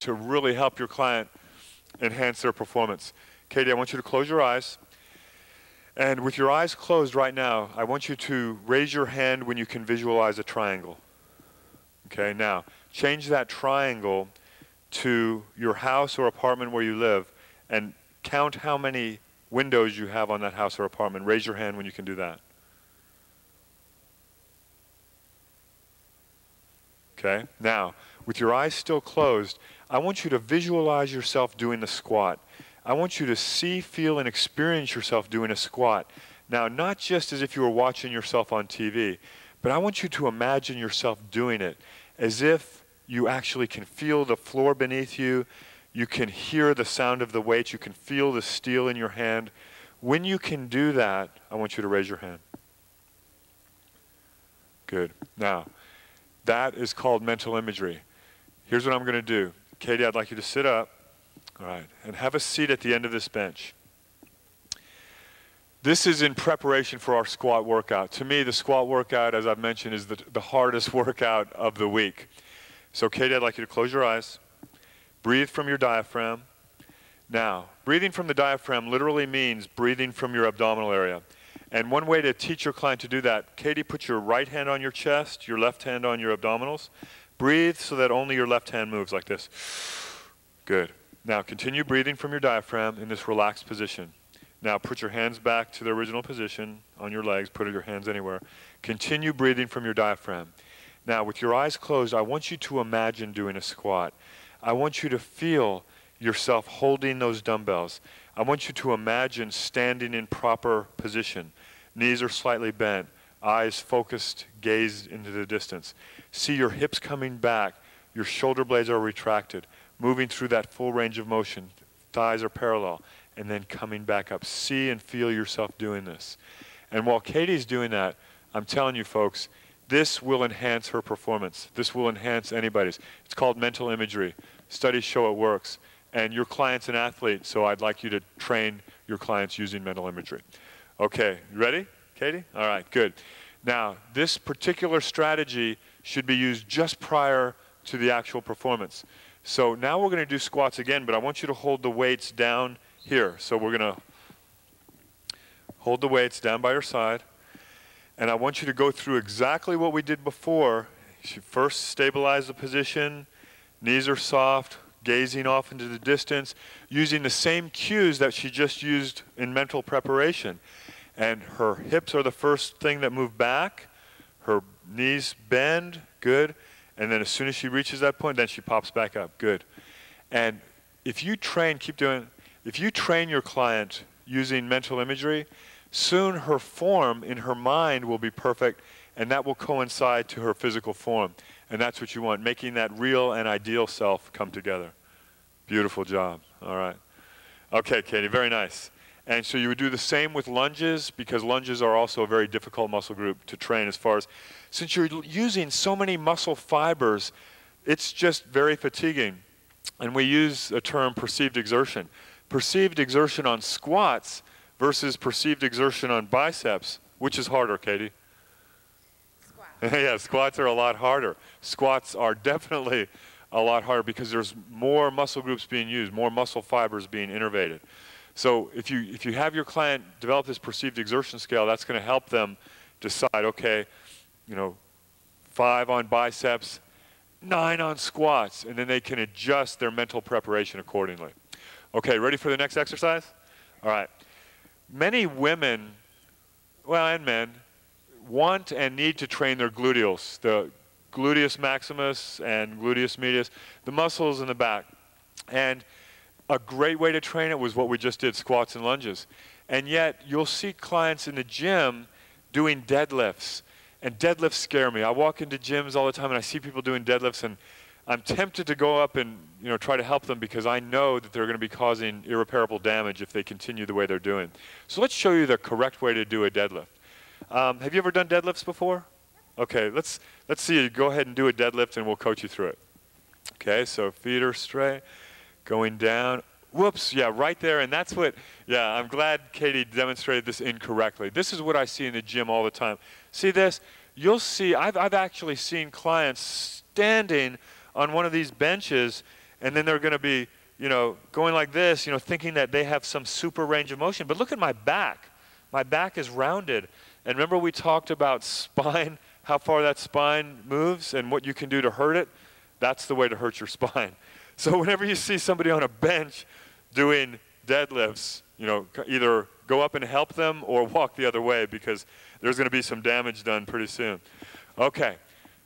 to really help your client enhance their performance. Katie, I want you to close your eyes. And with your eyes closed right now, I want you to raise your hand when you can visualize a triangle. Okay, now, change that triangle to your house or apartment where you live and count how many windows you have on that house or apartment. Raise your hand when you can do that. Okay, now, with your eyes still closed, I want you to visualize yourself doing the squat. I want you to see, feel, and experience yourself doing a squat. Now, not just as if you were watching yourself on TV, but I want you to imagine yourself doing it as if you actually can feel the floor beneath you, you can hear the sound of the weights, you can feel the steel in your hand. When you can do that, I want you to raise your hand. Good. Now, that is called mental imagery. Here's what I'm going to do. Katie, I'd like you to sit up. All right, and have a seat at the end of this bench. This is in preparation for our squat workout. To me, the squat workout, as I've mentioned, is the hardest workout of the week. So Katie, I'd like you to close your eyes. Breathe from your diaphragm. Now, breathing from the diaphragm literally means breathing from your abdominal area. And one way to teach your client to do that, Katie, put your right hand on your chest, your left hand on your abdominals. Breathe so that only your left hand moves like this. Good. Now continue breathing from your diaphragm in this relaxed position. Now put your hands back to their original position on your legs, put your hands anywhere. Continue breathing from your diaphragm. Now with your eyes closed, I want you to imagine doing a squat. I want you to feel yourself holding those dumbbells. I want you to imagine standing in proper position. Knees are slightly bent, eyes focused, gaze into the distance. See your hips coming back, your shoulder blades are retracted. Moving through that full range of motion. Thighs are parallel. And then coming back up. See and feel yourself doing this. And while Katie's doing that, I'm telling you folks, this will enhance her performance. This will enhance anybody's. It's called mental imagery. Studies show it works. And your client's an athlete, so I'd like you to train your clients using mental imagery. Okay, you ready, Katie? All right, good. Now, this particular strategy should be used just prior to the actual performance. So now we're going to do squats again, but I want you to hold the weights down here. So we're going to hold the weights down by your side. And I want you to go through exactly what we did before. You should first stabilize the position. Knees are soft, gazing off into the distance, using the same cues that she just used in mental preparation. And her hips are the first thing that move back. Her knees bend, good. And then as soon as she reaches that point, then she pops back up. Good. And if you train, keep doing, if you train your client using mental imagery, soon her form in her mind will be perfect, and that will coincide to her physical form. And that's what you want, making that real and ideal self come together. Beautiful job. All right. Okay, Katie, very nice. And so you would do the same with lunges, because lunges are also a very difficult muscle group to train as far as, since you're using so many muscle fibers, it's just very fatiguing. And we use a term perceived exertion. Perceived exertion on squats versus perceived exertion on biceps, which is harder, Katie? Squats. Yeah, squats are a lot harder. Squats are definitely a lot harder because there's more muscle groups being used, more muscle fibers being innervated. So if you have your client develop this perceived exertion scale, that's going to help them decide, okay, 5 on biceps, 9 on squats, and then they can adjust their mental preparation accordingly. Okay, ready for the next exercise? All right. Many women, well, and men, want and need to train their gluteals, the gluteus maximus and gluteus medius, the muscles in the back. And a great way to train it was what we just did, squats and lunges. And yet, you'll see clients in the gym doing deadlifts. And deadlifts scare me. I walk into gyms all the time and I see people doing deadlifts, and I'm tempted to go up and try to help them because I know that they're going to be causing irreparable damage if they continue the way they're doing. So let's show you the correct way to do a deadlift. Have you ever done deadlifts before? Okay, let's see you go ahead and do a deadlift and we'll coach you through it. Okay, so feet are straight, going down. Whoops, yeah, right there, and that's what, yeah, I'm glad Katie demonstrated this incorrectly. This is what I see in the gym all the time. See this? You'll see, I've actually seen clients standing on one of these benches, and then they're going to be, you know, going like this, you know, thinking that they have some super range of motion. But look at my back. My back is rounded. And remember we talked about spine, how far that spine moves and what you can do to hurt it? That's the way to hurt your spine. So whenever you see somebody on a bench doing deadlifts, you know, either go up and help them or walk the other way, because there's going to be some damage done pretty soon. Okay,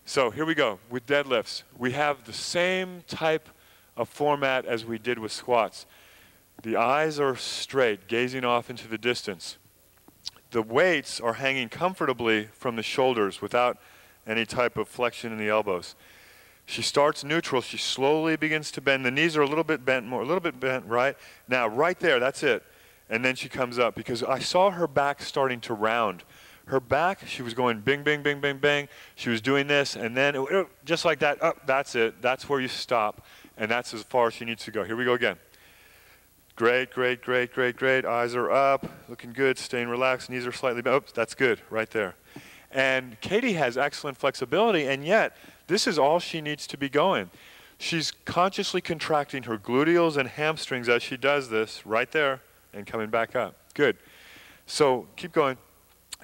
so here we go. With deadlifts, we have the same type of format as we did with squats. The eyes are straight, gazing off into the distance. The weights are hanging comfortably from the shoulders without any type of flexion in the elbows. She starts neutral. She slowly begins to bend. The knees are a little bit bent more, a little bit bent, right? Now, right there, that's it. And then she comes up, because I saw her back starting to round. Her back, she was going bing, bing, bing, bing, bing. She was doing this, and then just like that, that's it. That's where you stop, and that's as far as she needs to go. Here we go again. Great, great, great, great, great. Eyes are up, looking good, staying relaxed. Knees are slightly bent. Oops, that's good, right there. And Katie has excellent flexibility, and yet this is all she needs to be going. She's consciously contracting her gluteals and hamstrings as she does this, right there, and coming back up. Good. So keep going.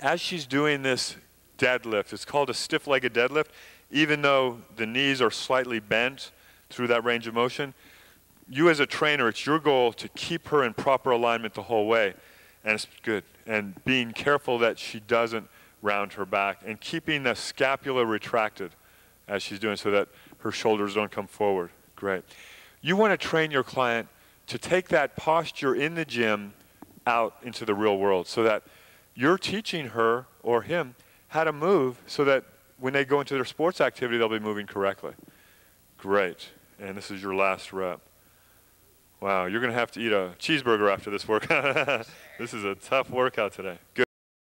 As she's doing this deadlift, it's called a stiff-legged deadlift, even though the knees are slightly bent through that range of motion. You as a trainer, it's your goal to keep her in proper alignment the whole way. And it's good. And being careful that she doesn't round her back, and keeping the scapula retracted as she's doing, so that her shoulders don't come forward. Great. You want to train your client to take that posture in the gym out into the real world, so that you're teaching her or him how to move, so that when they go into their sports activity, they'll be moving correctly. Great. And this is your last rep. Wow, you're going to have to eat a cheeseburger after this workout. This is a tough workout today. Good.